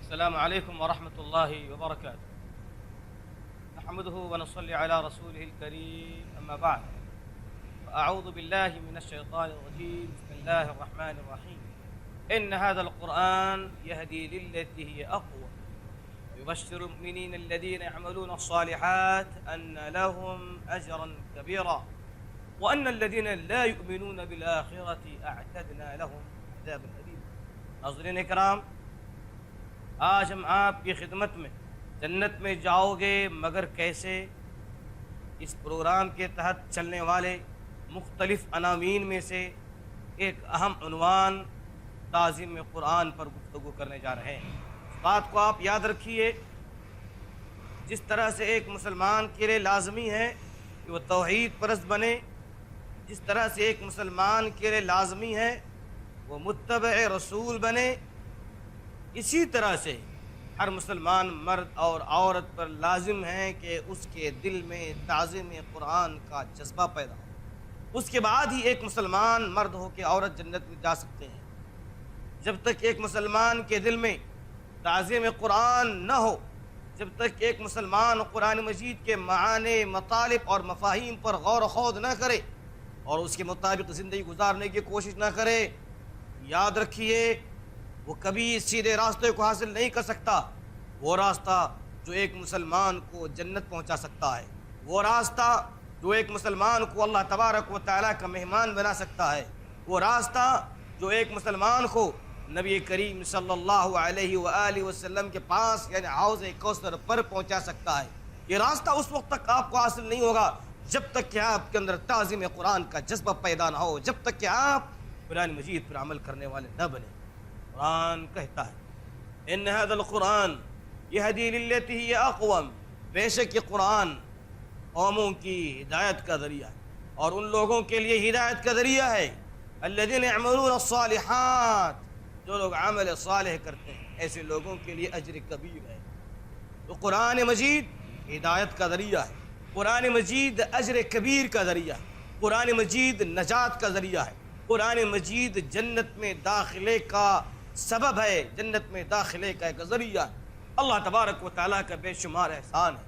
السلام عليكم ورحمة الله وبركاته. نحمده ونصلي على رسوله الكريم، أما بعد، فأعوذ بالله من الشيطان الرجيم. بسم الله الرحمن الرحيم. إن هذا القرآن يهدي للتي هي أقوى ويبشر المؤمنين الذين يعملون الصالحات أن لهم أجرا كبيرا وأن الذين لا يؤمنون بالآخرة أعتدنا لهم عذابا أليما. ناظرین اکرام، آج ہم آپ کی خدمت میں جنت میں جاؤ گے مگر کیسے، اس پروگرام کے تحت چلنے والے مختلف عناوین میں سے ایک اہم عنوان تعظیم قرآن پر گفتگو کرنے جا رہے ہیں۔ اس بات کو آپ یاد رکھیے، جس طرح سے ایک مسلمان کے لیے لازمی ہے کہ وہ توحید پرست بنے، جس طرح سے ایک مسلمان کے لیے لازمی ہے وہ متبع رسول بنے، اسی طرح سے ہر مسلمان مرد اور عورت پر لازم ہے کہ اس کے دل میں تعظیم قرآن کا جذبہ پیدا ہو۔ اس کے بعد ہی ایک مسلمان مرد ہو کے عورت جنت میں جا سکتے ہیں۔ جب تک ایک مسلمان کے دل میں تعظیم قرآن نہ ہو، جب تک ایک مسلمان قرآن مجید کے معانی، مطالب اور مفاہیم پر غور و خوض نہ کرے اور اس کے مطابق زندگی گزارنے کی کوشش نہ کرے، یاد رکھیے وہ کبھی سیدھے راستے کو حاصل نہیں کر سکتا۔ وہ راستہ جو ایک مسلمان کو جنت پہنچا سکتا ہے، وہ راستہ جو ایک مسلمان کو اللہ تبارک و تعالیٰ کا مہمان بنا سکتا ہے، وہ راستہ جو ایک مسلمان کو نبی کریم صلی اللہ علیہ وآلہ وسلم کے پاس یعنی حوض کوثر پر پہنچا سکتا ہے، یہ راستہ اس وقت تک آپ کو حاصل نہیں ہوگا جب تک کہ آپ کے اندر تعظیم قرآن کا جذبہ پیدا نہ ہو، جب تک کہ آپ قرآن مجید پر عمل کرنے والے نہ بنیں۔ قرآن کہتا ہے ان هذا القرآن یہدی للتی ہی اقوم، بے شک یہ قرآن قوموں کی ہدایت کا ذریعہ ہے اور ان لوگوں کے لیے ہدایت کا ذریعہ ہے الذین یعملون الصالحات، جو لوگ عمل صالح کرتے ہیں ایسے لوگوں کے لیے اجر کبیر ہے۔ تو قرآن مجید ہدایت کا ذریعہ ہے، قرآن مجید اجر کبیر کا ذریعہ ہے، قرآن مجید نجات کا ذریعہ ہے، قرآن مجید جنت میں داخلے کا سبب ہے، جنت میں داخلے کا ایک ذریعہ ہے۔ اللہ تبارک و تعالیٰ کا بے شمار احسان ہے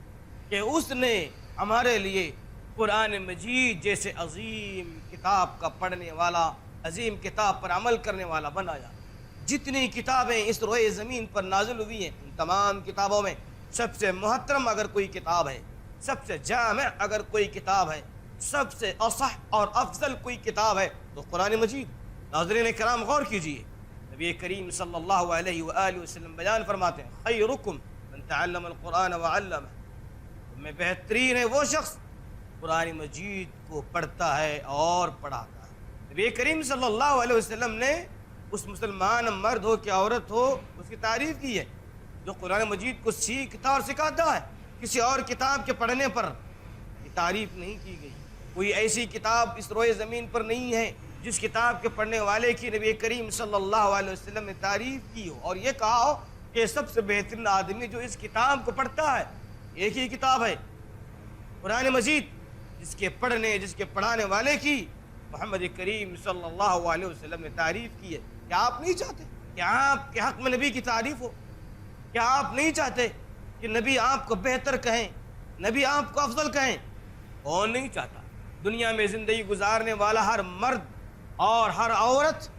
کہ اس نے ہمارے لیے قرآن مجید جیسے عظیم کتاب کا پڑھنے والا، عظیم کتاب پر عمل کرنے والا بنایا۔ جتنی کتابیں اس روئے زمین پر نازل ہوئی ہیں، ان تمام کتابوں میں سب سے محترم اگر کوئی کتاب ہے، سب سے جامع اگر کوئی کتاب ہے، سب سے اصح اور افضل کوئی کتاب ہے تو قرآن مجید۔ ناظرین کرام غور کیجئے، نبی کریم صلی اللہ علیہ وآلہ وسلم بیان فرماتے ہیں خیرکم من تعلم القرآن وعلمہ، تم میں بہترین ہے وہ شخص قرآن مجید کو پڑھتا ہے اور پڑھاتا ہے۔ نبی کریم صلی اللہ علیہ وسلم نے اس مسلمان مرد ہو کہ عورت ہو اس کی تعریف کی ہے جو قرآن مجید کو سیکھتا اور سکھاتا ہے۔ کسی اور کتاب کے پڑھنے پر یہ تعریف نہیں کی گئی۔ کوئی ایسی کتاب اس روئے زمین پر نہیں ہے جس کتاب کے پڑھنے والے کی نبی کریم صلی اللہ علیہ وسلم نے تعریف کی ہو اور یہ کہا ہو کہ سب سے بہترین آدمی جو اس کتاب کو پڑھتا ہے۔ ایک ہی کتاب ہے قرآن مجید جس کے پڑھنے، جس کے پڑھانے والے کی محمد کریم صلی اللہ علیہ وسلم نے تعریف کی ہے۔ کیا آپ نہیں چاہتے کہ آپ کے حق میں نبی کی تعریف ہو؟ کیا آپ نہیں چاہتے کہ نبی آپ کو بہتر کہیں، نبی آپ کو افضل کہیں؟ کون نہیں چاہتا؟ دنیا میں زندگی گزارنے والا ہر مرد اور ہر عورت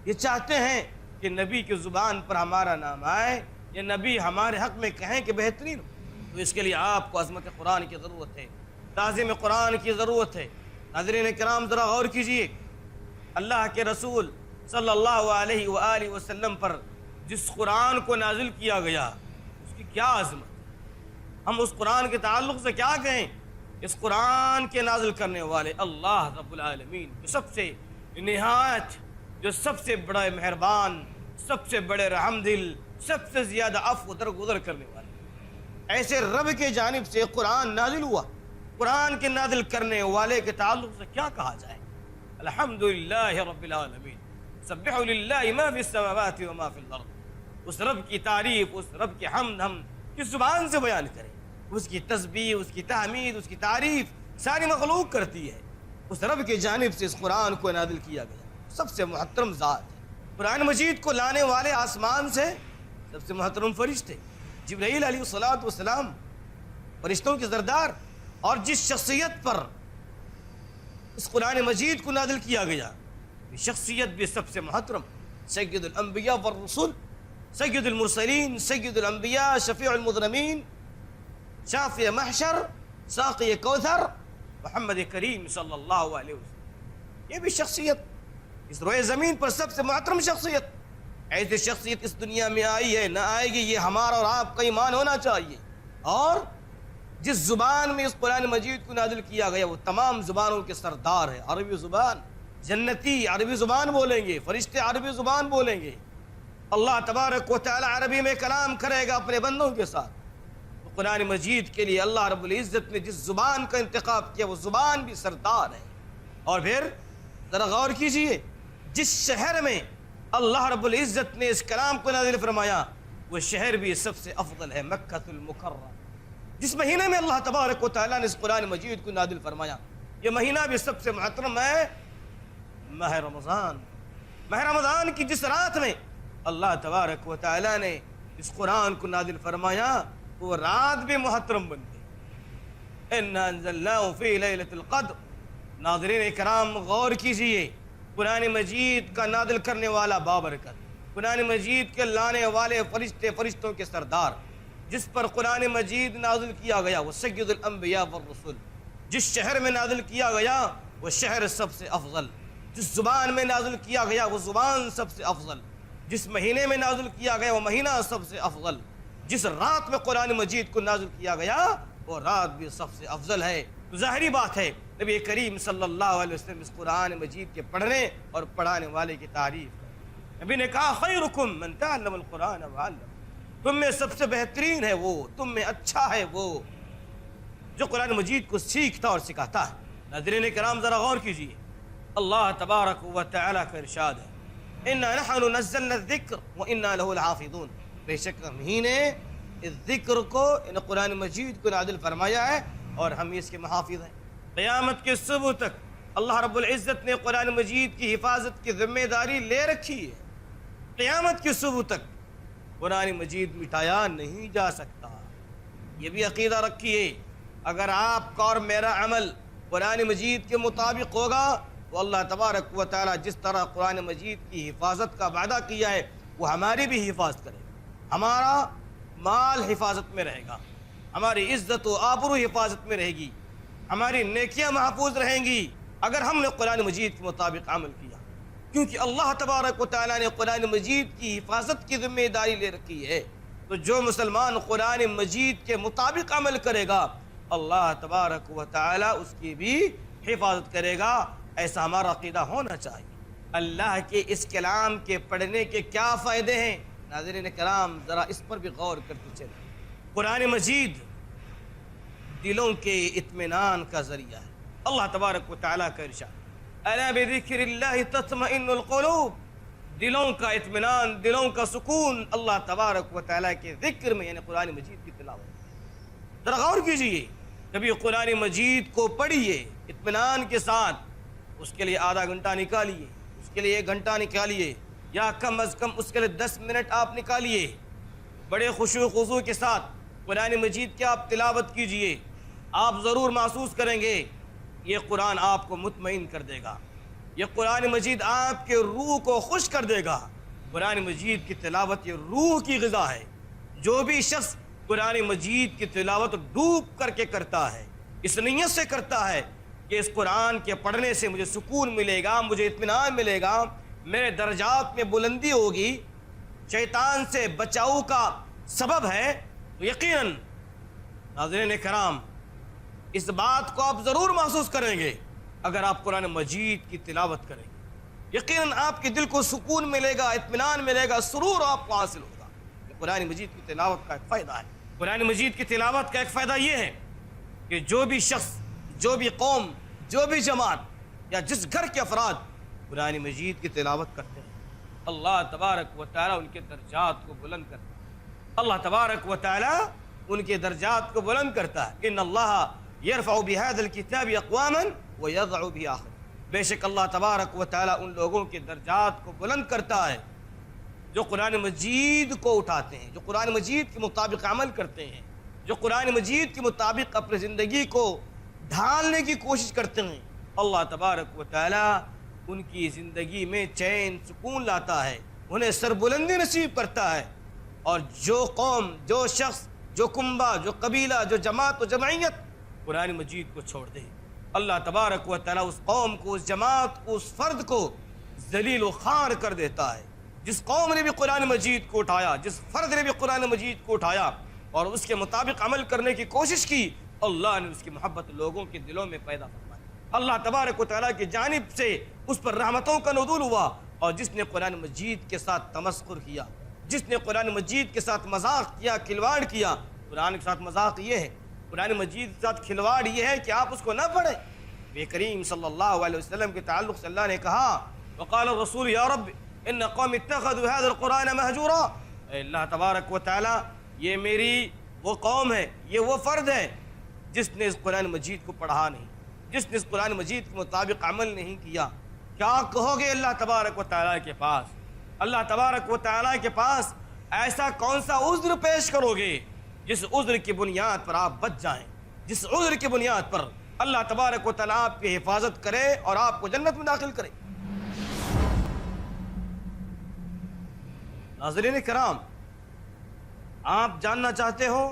یہ چاہتے ہیں کہ نبی کی زبان پر ہمارا نام آئے، یا نبی ہمارے حق میں کہیں کہ بہترین ہو۔ تو اس کے لیے آپ کو عظمت قرآن کی ضرورت ہے، تعظیم قرآن کی ضرورت ہے۔ ناظرین کرام ذرا غور کیجئے، اللہ کے رسول صلی اللہ علیہ وآلہ وسلم پر جس قرآن کو نازل کیا گیا اس کی کیا عظمت ہے۔ ہم اس قرآن کے تعلق سے کیا کہیں؟ اس قرآن کے نازل کرنے والے اللہ رب العالمین جو سب سے نہایت، جو سب سے بڑا مہربان، سب سے بڑے رحم دل، سب سے زیادہ عفو درگزر کرنے والے، ایسے رب کے جانب سے قرآن نازل ہوا۔ قرآن کے نازل کرنے والے کے تعلق سے کیا کہا جائے؟ الحمدللہ رب العالمین، سبح للہ ما فی السماوات وما فی الارض۔ اس رب کی تعریف، اس رب کی حمد ہم کس زبان سے بیان کریں؟ اس کی تسبیح، اس کی تحمید، اس کی تعریف ساری مخلوق کرتی ہے۔ اس رب کی جانب سے اس قرآن کو نازل کیا گیا، سب سے محترم ذات ہے۔ قرآن مجید کو لانے والے آسمان سے سب سے محترم فرشتے جبرائیل علیہ الصلوۃ والسلام، فرشتوں کے سردار، اور جس شخصیت پر اس قرآن مجید کو نازل کیا گیا یہ شخصیت بھی سب سے محترم، سید الانبیاء والرسل، سید المرسلین، سید الانبیاء، شفیع المذنبین، شافع محشر، ساقی کوثر، محمد کریم صلی اللہ علیہ وسلم۔ یہ بھی شخصیت اس روئے زمین پر سب سے محترم شخصیت، ایسی شخصیت اس دنیا میں آئی ہے نہ آئے گی، یہ ہمارا اور آپ کا ایمان ہونا چاہیے۔ اور جس زبان میں اس قرآن مجید کو نازل کیا گیا وہ تمام زبانوں کے سردار ہے۔ عربی زبان، جنتی عربی زبان بولیں گے، فرشتے عربی زبان بولیں گے، اللہ تبارک و تعالی عربی میں کلام کرے گا اپنے بندوں کے ساتھ۔ تو قرآن مجید کے لیے اللہ رب العزت نے جس زبان کا انتخاب کیا وہ زبان بھی سردار ہے۔ اور پھر ذرا غور کیجئے، جس شہر میں اللہ رب العزت نے اس کلام کو نازل فرمایا وہ شہر بھی سب سے افضل ہے، مکہ المکرمہ۔ جس مہینے میں اللہ تبارک و تعالیٰ نے اس قرآن مجید کو نازل فرمایا یہ مہینہ بھی سب سے محترم ہے، ماہ رمضان۔ ماہ رمضان کی جس رات میں اللہ تبارک و تعالیٰ نے اس قرآن کو نازل فرمایا وہ رات بھی محترم بن گئی۔ اِنَّا أَنزَلْنَاهُ فِي لَيْلَةِ الْقَدْرِ۔ ناظرین کرام غور کیجئے، قرآن مجید کا نازل کرنے والا بابرکت، قرآن مجید کے لانے والے فرشتے، فرشتوں کے سردار، جس پر قرآن مجید نازل کیا گیا وہ سید الانبیاء والرسل۔ جس شہر میں نازل کیا گیا وہ شہر سب سے افضل، جس زبان میں نازل کیا گیا وہ زبان سب سے افضل، جس مہینے میں نازل کیا گیا وہ مہینہ سب سے افضل، جس رات میں قرآن مجید کو نازل کیا گیا وہ رات بھی سب سے افضل ہے۔ ظاہری بات ہے نبی کریم صلی اللہ علیہ وسلم اس قرآن مجید کے پڑھنے اور پڑھانے والے کی تعریف کریں۔ نبی نے کہا خیرکم من تعلم القرآن وعلم، تم میں سب سے بہترین ہے وہ، تم میں اچھا ہے وہ جو قرآن مجید کو سیکھتا اور سکھاتا ہے۔ ناظرین کرام ذرا غور کیجئے، اللہ تبارک و تعالیٰ کا ارشاد ہے اِنَّا نَحْنُ نَزَّلْنَا الذِّكْرَ وَإِنَّا لَهُ لَحَافِظُونَ۔ بے شک ہم ہی نے اس ذکر کو، ان قرآن مجید کو نازل فرمایا ہے اور ہم اس کے محافظ ہیں۔ قیامت کے صبح تک اللہ رب العزت نے قرآن مجید کی حفاظت کی ذمہ داری لے رکھی ہے۔ قیامت کے صبح تک قرآن مجید مٹایا نہیں جا سکتا۔ یہ بھی عقیدہ رکھیے، اگر آپ کا اور میرا عمل قرآن مجید کے مطابق ہوگا تو اللہ تبارک و تعالیٰ جس طرح قرآن مجید کی حفاظت کا وعدہ کیا ہے وہ ہماری بھی حفاظت کرے گا۔ ہمارا مال حفاظت میں رہے گا، ہماری عزت و آبرو حفاظت میں رہے گی، ہماری نیکیاں محفوظ رہیں گی اگر ہم نے قرآن مجید کے مطابق عمل کیا، کیونکہ اللہ تبارک و تعالیٰ نے قرآن مجید کی حفاظت کی ذمہ داری لے رکھی ہے۔ تو جو مسلمان قرآن مجید کے مطابق عمل کرے گا اللہ تبارک و تعالیٰ اس کی بھی حفاظت کرے گا۔ ایسا ہمارا عقیدہ ہونا چاہیے۔ اللہ کے اس کلام کے پڑھنے کے کیا فائدے ہیں؟ ناظرین کرام ذرا اس پر بھی غور کرتے چلیں۔ قرآن مجید دلوں کے اطمینان کا ذریعہ ہے۔ اللہ تبارک و تعالیٰ کا ارشاد الا بذکر اللہ تطمئن القلوب، دلوں کا اطمینان، دلوں کا سکون اللہ تبارک و تعالیٰ کے ذکر میں، یعنی قرآن مجید کی تلاوت۔ ذرا غور کیجئے، کبھی قرآن مجید کو پڑھیے اطمینان کے ساتھ، اس کے لیے آدھا گھنٹہ نکالیے، اس کے لیے 1 گھنٹہ نکالیے، یا کم از کم اس کے لیے 10 منٹ آپ نکالیے، بڑے خشوع و خضوع کے ساتھ قرآن مجید کی آپ تلاوت کیجئے۔ آپ ضرور محسوس کریں گے یہ قرآن آپ کو مطمئن کر دے گا، یہ قرآن مجید آپ کے روح کو خوش کر دے گا۔ قرآن مجید کی تلاوت یہ روح کی غذا ہے۔ جو بھی شخص قرآن مجید کی تلاوت ڈوب کر کے کرتا ہے، اس نیت سے کرتا ہے کہ اس قرآن کے پڑھنے سے مجھے سکون ملے گا، مجھے اطمینان ملے گا، میرے درجات میں بلندی ہوگی، شیطان سے بچاؤ کا سبب ہے، تو یقیناً ناظرین کرام اس بات کو آپ ضرور محسوس کریں گے اگر آپ قرآن مجید کی تلاوت کریں گے۔ یقیناً آپ کے دل کو سکون ملے گا، اطمینان ملے گا، سرور آپ کو حاصل ہوگا۔ یہ قرآن مجید کی تلاوت کا ایک فائدہ ہے۔ قرآن مجید کی تلاوت کا ایک فائدہ یہ ہے کہ جو بھی شخص، جو بھی قوم، جو بھی جماعت یا جس گھر کے افراد قرآن مجید کی تلاوت کرتے ہیں اللہ تبارک و تعالیٰ ان کے درجات کو بلند کرتا ہے۔ اللہ تبارک و تعالیٰ ان کے درجات کو بلند کرتا ہے۔ ان اللہ یرفع بهذا الكتاب اقواما ويضع به آخر، بے شک اللہ تبارک و تعالیٰ ان لوگوں کے درجات کو بلند کرتا ہے جو قرآن مجید کو اٹھاتے ہیں، جو قرآن مجید کے مطابق عمل کرتے ہیں، جو قرآن مجید کے مطابق اپنی زندگی کو ڈھالنے کی کوشش کرتے ہیں، اللہ تبارک و تعالی ان کی زندگی میں چین سکون لاتا ہے، انہیں سربلندی نصیب کرتا ہے۔ اور جو قوم، جو شخص، جو کنبہ، جو قبیلہ، جو جماعت و جمعیت قرآن مجید کو چھوڑ دے، اللہ تبارک و تعالی اس قوم کو، اس جماعت کو، اس فرد کو ذلیل و خوار کر دیتا ہے۔ جس قوم نے بھی قرآن مجید کو اٹھایا، جس فرد نے بھی قرآن مجید کو اٹھایا اور اس کے مطابق عمل کرنے کی کوشش کی، اللہ نے اس کی محبت لوگوں کے دلوں میں پیدا فرمائی۔ اللہ تبارک و تعالیٰ کی جانب سے اس پر رحمتوں کا نزول ہوا۔ اور جس نے قرآن مجید کے ساتھ تمسخر کیا، جس نے قرآن مجید کے ساتھ مذاق کیا، کھلواڑ کیا، قرآن کے ساتھ مذاق یہ ہے، قرآن مجید کے ساتھ کھلواڑ یہ ہے کہ آپ اس کو نہ پڑھیں۔ نبی کریم صلی اللہ علیہ وسلم کے تعلق سے اللہ نے کہا، وقال الرسول یا رب ان قوم اتخذوا هذا القرآن مہجورا، اے اللہ تبارک و تعالی یہ میری وہ قوم ہے، یہ وہ فرد ہے جس نے اس قرآن مجید کو پڑھا نہیں، جس نے اس قرآن مجید کے مطابق عمل نہیں کیا۔ کیا کہو گے اللہ تبارک و تعالیٰ کے پاس؟ اللہ تبارک و تعالیٰ کے پاس ایسا کون سا عذر پیش کرو گے جس عذر کی بنیاد پر آپ بچ جائیں، جس عذر کی بنیاد پر اللہ تبارک و تعالیٰ آپ کی حفاظت کرے اور آپ کو جنت میں داخل کرے؟ ناظرین کرام، آپ جاننا چاہتے ہو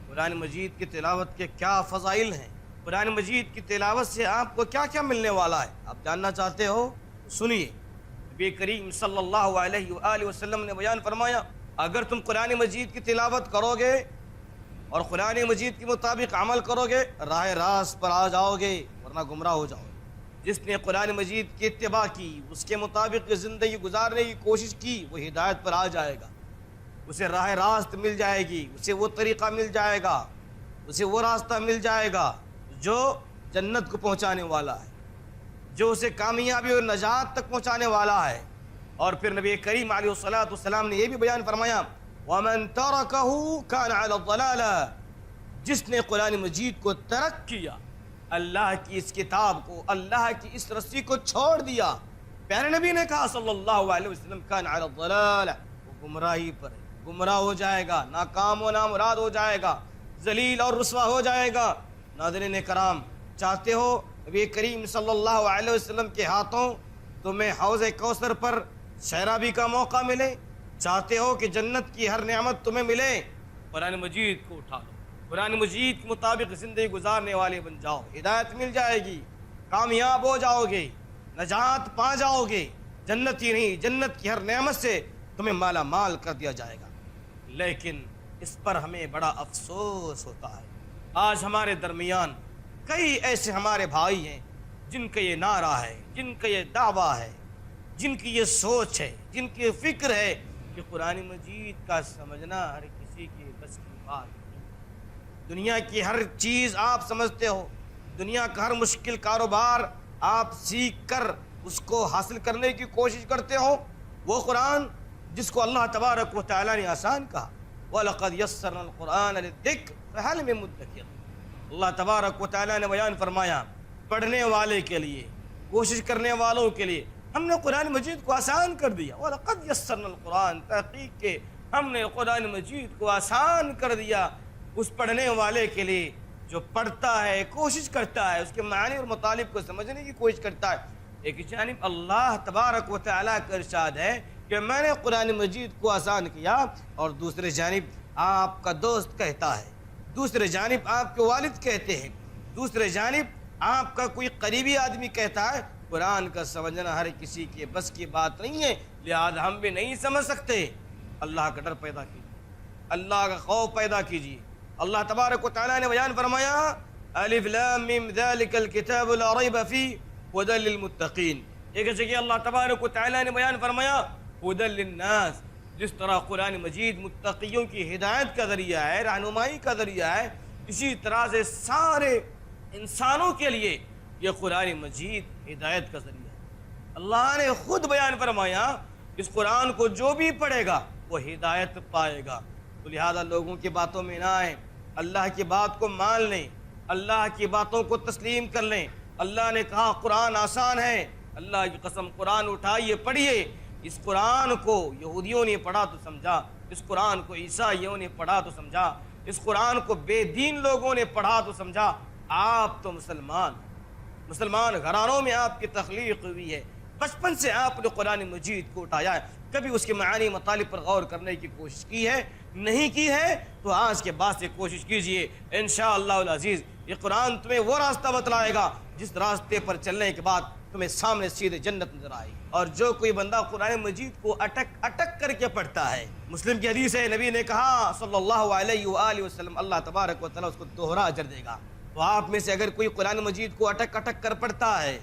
قرآن مجید کی تلاوت کے کیا فضائل ہیں، قرآن مجید کی تلاوت سے آپ کو کیا کیا ملنے والا ہے؟ آپ جاننا چاہتے ہو؟ سنیے، نبی کریم صلی اللہ علیہ وآلہ وسلم نے بیان فرمایا، اگر تم قرآن مجید کی تلاوت کرو گے اور قرآن مجید کے مطابق عمل کرو گے، راہ راست پر آ جاؤ گے ورنہ گمراہ ہو جاؤ گے۔ جس نے قرآن مجید کی اتباع کی، اس کے مطابق زندگی گزارنے کی کوشش کی، وہ ہدایت پر آ جائے گا، اسے راہ راست مل جائے گی، اسے وہ طریقہ مل جائے گا، اسے وہ راستہ مل جائے گا جو جنت کو پہنچانے والا ہے، جو اسے کامیابی اور نجات تک پہنچانے والا ہے۔ اور پھر نبی کریم علیہ الصلوۃ والسلام نے یہ بھی بیان فرمایا، وَمَن تَرَكَهُ كَانَ عَلَى الضَّلَالَةِ، جس نے قرآن مجید کو ترک کیا، اللہ کی اس کتاب کو، اللہ کی اس رسی کو چھوڑ دیا، پیارے نبی نے کہا صلی اللہ علیہ وسلم، كَانَ عَلَى الضَّلَالَةِ، وہ گمراہی پر ہے، گمراہ ہو جائے گا، ناکام و نامراد ہو جائے گا، ذلیل اور رسوا ہو جائے گا۔ ناظرین کرام، چاہتے ہو نبی کریم صلی اللہ علیہ وسلم کے ہاتھوں تمہیں حوض کوثر پر سیرابی کا موقع ملے؟ چاہتے ہو کہ جنت کی ہر نعمت تمہیں ملے؟ قرآن مجید کو اٹھا لو، قرآن مجید کے مطابق زندگی گزارنے والے بن جاؤ، ہدایت مل جائے گی، کامیاب ہو جاؤ گے، نجات پا جاؤ گے، جنت ہی نہیں جنت کی ہر نعمت سے تمہیں مالا مال کر دیا جائے گا۔ لیکن اس پر ہمیں بڑا افسوس ہوتا ہے، آج ہمارے درمیان کئی ایسے ہمارے بھائی ہیں جن کا یہ نعرہ ہے، جن کا یہ دعویٰ ہے، جن کی یہ سوچ ہے، جن کی فکر ہے کہ قرآن مجید کا سمجھنا ہر کسی کی بس کی بات نہیں۔ دنیا کی ہر چیز آپ سمجھتے ہو، دنیا کا ہر مشکل کاروبار آپ سیکھ کر اس کو حاصل کرنے کی کوشش کرتے ہو، وہ قرآن جس کو اللہ تبارک و تعالیٰ نے آسان کہا، وَلَقَدْ يَسَّرْنَا الْقُرْآنَ لِلذِّكْرِ فَهَلْ مِن مُدَّكِرٍ، اللہ تبارک و تعالیٰ نے بیان فرمایا، پڑھنے والے کے لیے، کوشش کرنے والوں کے لیے ہم نے قرآن مجید کو آسان کر دیا۔ وَلَقَدْ يَسَّرْنَا الْقُرْآنَ، تحقیق کے ہم نے قرآن مجید کو آسان کر دیا اس پڑھنے والے کے لیے جو پڑھتا ہے، کوشش کرتا ہے، اس کے معنی اور مطالب کو سمجھنے کی کوشش کرتا ہے۔ ایک جانب اللہ تبارک و تعالیٰ کا ارشاد ہے کہ میں نے قرآن مجید کو آسان کیا، اور دوسرے جانب آپ کا دوست کہتا ہے، دوسرے جانب آپ کے والد کہتے ہیں، دوسرے جانب آپ کا کوئی قریبی آدمی کہتا ہے قرآن کا سمجھنا ہر کسی کے بس کی بات نہیں ہے، لہذا ہم بھی نہیں سمجھ سکتے۔ اللہ کا ڈر پیدا کیجیے، اللہ کا خوف پیدا کیجیے۔ اللہ تبارک و تعالیٰ نے بیان فرمایا، الف لام میم ذالک الکتاب لا ریب فیہ ھدی للمتقین۔ ایک جگہ اللہ تبارک و تعالیٰ نے بیان فرمایا ھدی للناس، جس طرح قرآن مجید متقیوں کی ہدایت کا ذریعہ ہے، رہنمائی کا ذریعہ ہے، اسی طرح سے سارے انسانوں کے لیے یہ قرآن مجید ہدایت کا ذریعہ ہے۔ اللہ نے خود بیان فرمایا اس قرآن کو جو بھی پڑھے گا وہ ہدایت پائے گا۔ تو لہذا لوگوں کی باتوں میں نہ آئیں، اللہ کی بات کو مان لیں، اللہ کی باتوں کو تسلیم کر لیں۔ اللہ نے کہا قرآن آسان ہے، اللہ کی قسم قرآن اٹھائیے پڑھیے، اس قرآن کو یہودیوں نے پڑھا تو سمجھا، اس قرآن کو عیسائیوں نے پڑھا تو سمجھا، اس قرآن کو بے دین لوگوں نے پڑھا تو سمجھا، آپ تو مسلمان گھرانوں میں آپ کی تخلیق ہوئی ہے، بچپن سے آپ نے قرآن مجید کو اٹھایا ہے، کبھی اس کے معانی مطالب پر غور کرنے کی کوشش کی ہے؟ نہیں کی ہے تو آج کے بعد سے کوشش کیجئے، انشاءاللہ العزیز یہ قرآن تمہیں وہ راستہ بتلائے گا جس راستے پر چلنے کے بعد تمہیں سامنے سیدھے جنت نظر آئے گی۔ اور جو کوئی بندہ قرآن مجید کو اٹک کر کے پڑھتا ہے، مسلم کی حدیث ہے، نبی نے کہا صلی اللہ علیہ وآلہ وسلم، اللہ تبارک و تعالیٰ اس کو دوہرا اجر دے گا۔ تو آپ میں سے اگر کوئی قرآن مجید کو اٹک کر پڑھتا ہے،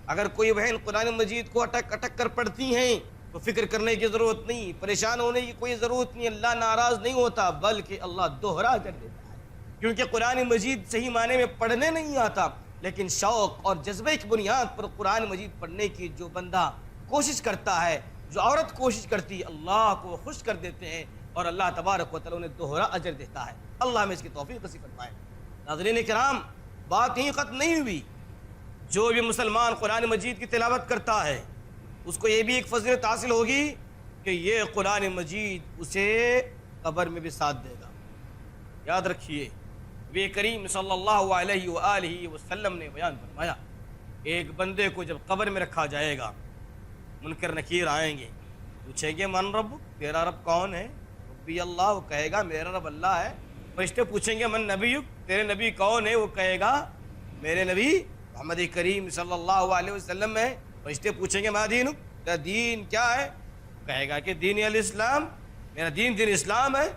اگر کوئی بہن قرآن مجید کو اٹک کر پڑھتی ہیں تو فکر کرنے کی ضرورت نہیں، پریشان ہونے کی کوئی ضرورت نہیں، اللہ ناراض نہیں ہوتا بلکہ اللہ دوہرا اجر دیتا ہے، کیونکہ قرآن مجید صحیح معنی میں پڑھنے نہیں آتا، لیکن شوق اور جذبے کی بنیاد پر قرآن مجید پڑھنے کی جو بندہ کوشش کرتا ہے، جو عورت کوشش کرتی ہے، اللہ کو خوش کر دیتے ہیں اور اللہ تبارک و تعالیٰ انہیں دوہرا اجر دیتا ہے۔ اللہ ہمیں اس کی توفیق نصیب فرمائے۔ ناظرین کرام، بات یہیں ختم نہیں ہوئی، جو بھی مسلمان قرآن مجید کی تلاوت کرتا ہے اس کو یہ بھی ایک فضیلت حاصل ہوگی کہ یہ قرآن مجید اسے قبر میں بھی ساتھ دے گا۔ یاد رکھیے، نبی کریم صلی اللہ علیہ وآلہ وسلم نے بیان فرمایا، ایک بندے کو جب قبر میں رکھا جائے گا، منکر نکیر آئیں گے، پوچھیں گے من رب، تیرا رب کون ہے؟ ربی اللہ، وہ کہے گا میرا رب اللہ ہے۔ فرشتے پوچھیں گے من نبیک، تیرے نبی کون ہے؟ وہ کہے گا میرے نبی محمد کریم صلی اللہ علیہ وسلم ہے۔ فرشتے پوچھیں گے ما دینک، تیرا دین کیا ہے؟ کہے گا کہ دین الاسلام، میرا دین اسلام ہے۔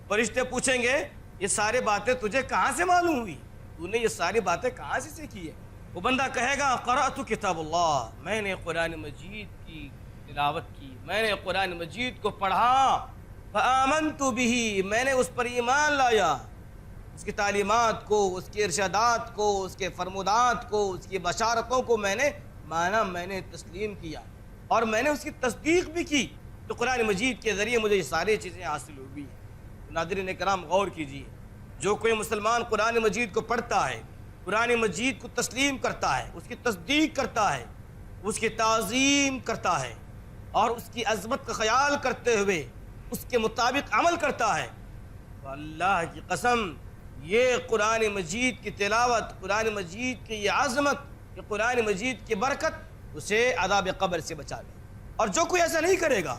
فرشتے پوچھیں گے یہ ساری باتیں تجھے کہاں سے معلوم ہوئی؟ تو نے یہ ساری باتیں کہاں سے سیکھی ہے؟ وہ بندہ کہے گا قرأت کتاب اللہ، میں نے قرآن مجید کی تلاوت کی، میں نے قرآن مجید کو پڑھا، فآمنت بہ، میں نے اس پر ایمان لایا، اس کی تعلیمات کو، اس کی ارشادات کو، اس کے فرمودات کو، اس کی بشارتوں کو میں نے مانا، میں نے تسلیم کیا اور میں نے اس کی تصدیق بھی کی، تو قرآن مجید کے ذریعے مجھے یہ ساری چیزیں حاصل ہوئی ہیں۔ ناظرین کرام غور کیجیے، جو کوئی مسلمان قرآن مجید کو پڑھتا ہے، قرآن مجید کو تسلیم کرتا ہے، اس کی تصدیق کرتا ہے، اس کی تعظیم کرتا ہے اور اس کی عظمت کا خیال کرتے ہوئے اس کے مطابق عمل کرتا ہے، تو اللہ کی قسم یہ قرآن مجید کی تلاوت، قرآن مجید کی یہ عظمت، یہ قرآن مجید کی برکت اسے عذاب قبر سے بچا لے۔ اور جو کوئی ایسا نہیں کرے گا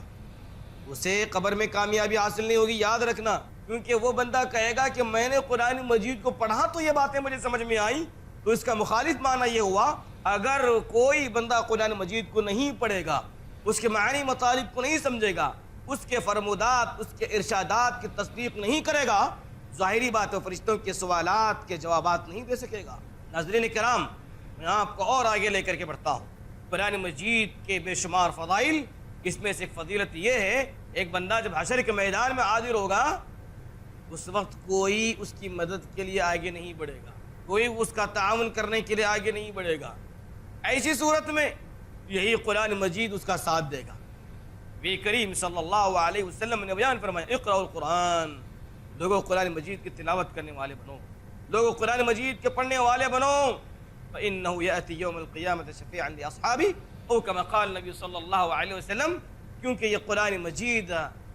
اسے قبر میں کامیابی حاصل نہیں ہوگی، یاد رکھنا، کیونکہ وہ بندہ کہے گا کہ میں نے قرآن مجید کو پڑھا تو یہ باتیں مجھے سمجھ میں آئیں، تو اس کا مخالف معنی یہ ہوا اگر کوئی بندہ قرآن مجید کو نہیں پڑھے گا، اس کے معنی مطالب کو نہیں سمجھے گا، اس کے فرمودات، اس کے ارشادات کی تصدیق نہیں کرے گا، ظاہری بات ہے فرشتوں کے سوالات کے جوابات نہیں دے سکے گا۔ ناظرین کرام، میں آپ کو اور آگے لے کر کے بڑھتا ہوں، قرآن مجید کے بے شمار فضائل، اس میں سے ایک فضیلت یہ ہے، ایک بندہ جب حشر کے میدان میں حاضر ہوگا اس وقت کوئی اس کی مدد کے لیے آگے نہیں بڑھے گا، کوئی اس کا تعاون کرنے کے لیے آگے نہیں بڑھے گا۔ ایسی صورت میں یہی قرآن مجید اس کا ساتھ دے گا۔ نبی کریم صلی اللہ علیہ وسلم نے بیان فرمایا اقرأوا القرآن، لوگوں قرآن مجید کی تلاوت کرنے والے بنو، لوگوں قرآن مجید کے پڑھنے والے بنو، فإنه يأتي يوم القيامة شفيعا لأصحابه، او كما قال نبی صلی اللہ علیہ وسلم، کیونکہ یہ قرآن مجید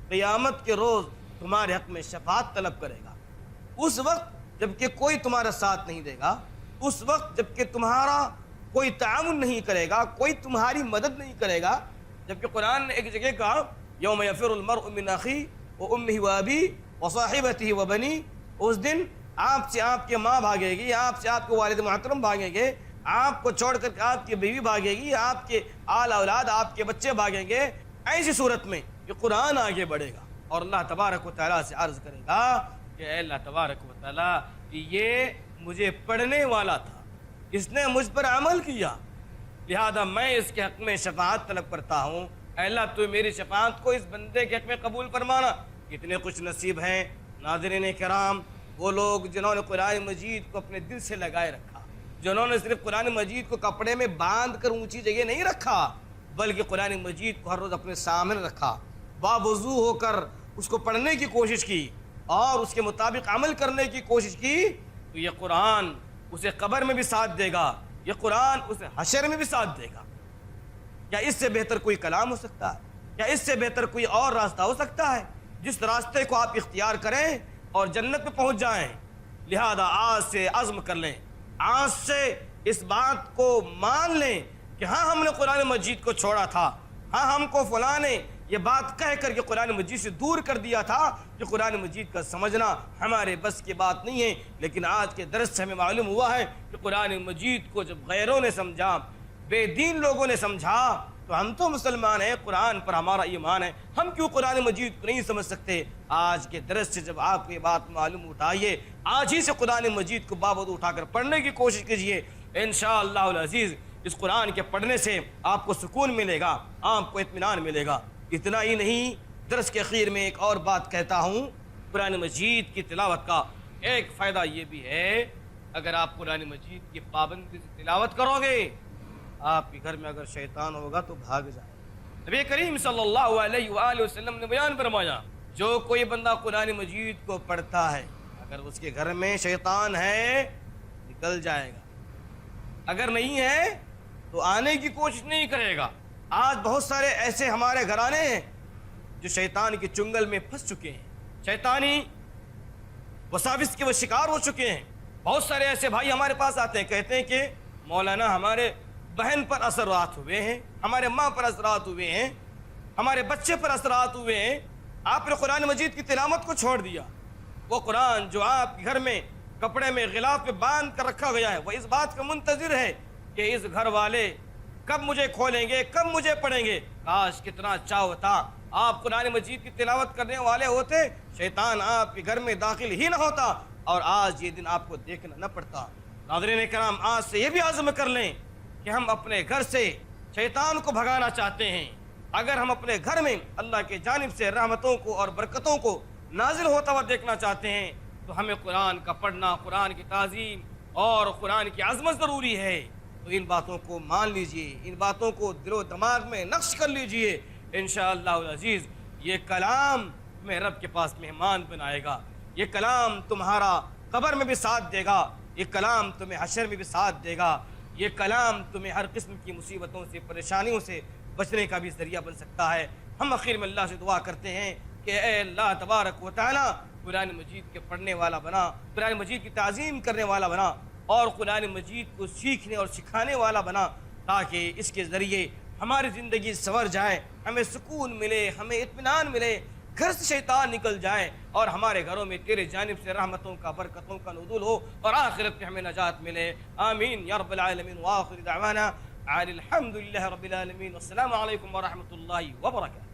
قیامت کے روز تمہارے حق میں شفاعت طلب کرے گا، اس وقت جب کہ کوئی تمہارا ساتھ نہیں دے گا، اس وقت جب کہ تمہارا کوئی تعاون نہیں کرے گا، کوئی تمہاری مدد نہیں کرے گا، جبکہ قرآن نے ایک جگہ کہا یوم یفر المرء من اخیہ وامہ وابیہ وصاحبتہ وبنیہ، اس دن آپ سے آپ کے ماں بھاگے گی، آپ سے آپ کے والد محترم بھاگیں گے، آپ کو چھوڑ کر کے آپ کی بیوی بھاگے گی، آپ کے آل اولاد، آپ کے بچے بھاگیں گے۔ ایسی صورت میں یہ قرآن آگے بڑھے گا اور اللہ تبارک و تعالیٰ سے عرض کرے گا کہ اے اللہ تبارک و تعالیٰ، یہ مجھے پڑھنے والا تھا، اس نے مجھ پر عمل کیا، لہذا میں اس کے حق میں شفاعت طلب کرتا ہوں، اے اللہ تو میری شفاعت کو اس بندے کے حق میں قبول فرمانا۔ کتنے خوش نصیب ہیں ناظرین کرام وہ لوگ جنہوں نے قرآن مجید کو اپنے دل سے لگائے رکھا، جنہوں نے صرف قرآن مجید کو کپڑے میں باندھ کر اونچی جگہ نہیں رکھا، بلکہ قرآن مجید کو ہر روز اپنے سامنے رکھا، باوضو ہو کر اس کو پڑھنے کی کوشش کی اور اس کے مطابق عمل کرنے کی کوشش کی، تو یہ قرآن اسے قبر میں بھی ساتھ دے گا، یہ قرآن اسے حشر میں بھی ساتھ دے گا۔ کیا اس سے بہتر کوئی کلام ہو سکتا ہے؟ کیا اس سے بہتر کوئی اور راستہ ہو سکتا ہے جس راستے کو آپ اختیار کریں اور جنت میں پہنچ جائیں؟ لہذا آج سے عزم کر لیں، آج سے اس بات کو مان لیں کہ ہاں ہم نے قرآن مجید کو چھوڑا تھا، ہاں ہم کو فلاں نے یہ بات کہہ کر کے قرآن مجید سے دور کر دیا تھا کہ قرآن مجید کا سمجھنا ہمارے بس کی بات نہیں ہے، لیکن آج کے درس سے ہمیں معلوم ہوا ہے کہ قرآن مجید کو جب غیروں نے سمجھا، بے دین لوگوں نے سمجھا، تو ہم تو مسلمان ہیں، قرآن پر ہمارا ایمان ہے، ہم کیوں قرآن مجید کو نہیں سمجھ سکتے؟ آج کے درس سے جب آپ کو یہ بات معلوم اٹھائیے، آج ہی سے قرآن مجید کو بابود اٹھا کر پڑھنے کی کوشش کیجئے، انشاءاللہ العزیز اس قرآن کے پڑھنے سے آپ کو سکون ملے گا، آپ کو اطمینان ملے گا۔ اتنا ہی نہیں، درس کے اخیر میں ایک اور بات کہتا ہوں، قرآن مجید کی تلاوت کا ایک فائدہ یہ بھی ہے، اگر آپ قرآن مجید کی پابندی سے تلاوت کرو گے، آپ کے گھر میں اگر شیطان ہوگا تو بھاگ جائے۔ نبی کریم صلی اللہ علیہ وآلہ وسلم نے بیان فرمایا، جو کوئی بندہ قرآن مجید کو پڑھتا ہے، اگر اس کے گھر میں شیطان ہے نکل جائے گا، اگر نہیں ہے تو آنے کی کوشش نہیں کرے گا۔ آج بہت سارے ایسے ہمارے گھرانے ہیں جو شیطان کے چنگل میں پھنس چکے ہیں، شیطانی وساوس کے وہ شکار ہو چکے ہیں۔ بہت سارے ایسے بھائی ہمارے پاس آتے ہیں، کہتے ہیں کہ مولانا ہمارے بہن پر اثرات ہوئے ہیں، ہمارے ماں پر اثرات ہوئے ہیں، ہمارے بچے پر اثرات ہوئے ہیں، آپ نے قرآن مجید کی تلاوت کو چھوڑ دیا۔ وہ قرآن جو آپ کے گھر میں کپڑے میں غلاف پہ باندھ کر رکھا گیا ہے، وہ اس بات کا منتظر ہے کہ اس گھر والے کب مجھے کھولیں گے، کب مجھے پڑھیں گے۔ کاش کتنا اچھا ہوتا آپ قرآن مجید کی تلاوت کرنے والے ہوتے، شیطان آپ کے گھر میں داخل ہی نہ ہوتا اور آج یہ دن آپ کو دیکھنا نہ پڑتا۔ ناظرین کرام، آج سے یہ بھی عزم کر لیں کہ ہم اپنے گھر سے شیطان کو بھگانا چاہتے ہیں۔ اگر ہم اپنے گھر میں اللہ کے جانب سے رحمتوں کو اور برکتوں کو نازل ہوتا ہوا دیکھنا چاہتے ہیں تو ہمیں قرآن کا پڑھنا، قرآن کی تعظیم اور قرآن کی عظمت ضروری ہے۔ تو ان باتوں کو مان لیجئے، ان باتوں کو دل و دماغ میں نقش کر لیجئے، انشاءاللہ العزیز یہ کلام تمہیں رب کے پاس مہمان بنائے گا، یہ کلام تمہارا قبر میں بھی ساتھ دے گا، یہ کلام تمہیں حشر میں بھی ساتھ دے گا، یہ کلام تمہیں ہر قسم کی مصیبتوں سے، پریشانیوں سے بچنے کا بھی ذریعہ بن سکتا ہے۔ ہم آخر میں اللہ سے دعا کرتے ہیں کہ اے اللہ تبارک و تعالی قرآن مجید کے پڑھنے والا بنا، قرآن مجید کی تعظیم کرنے والا بنا اور قرآن مجید کو سیکھنے اور سکھانے والا بنا، تاکہ اس کے ذریعے ہماری زندگی سنور جائے، ہمیں سکون ملے، ہمیں اطمینان ملے، گھر سے شیطان نکل جائے اور ہمارے گھروں میں تیرے جانب سے رحمتوں کا، برکتوں کا نزول ہو اور آخرت میں ہمیں نجات ملے۔ آمین یا رب العالمین۔ وآخر دعوانا الحمد للہ رب العالمین۔ السلام علیکم ورحمۃ اللہ وبرکاتہ۔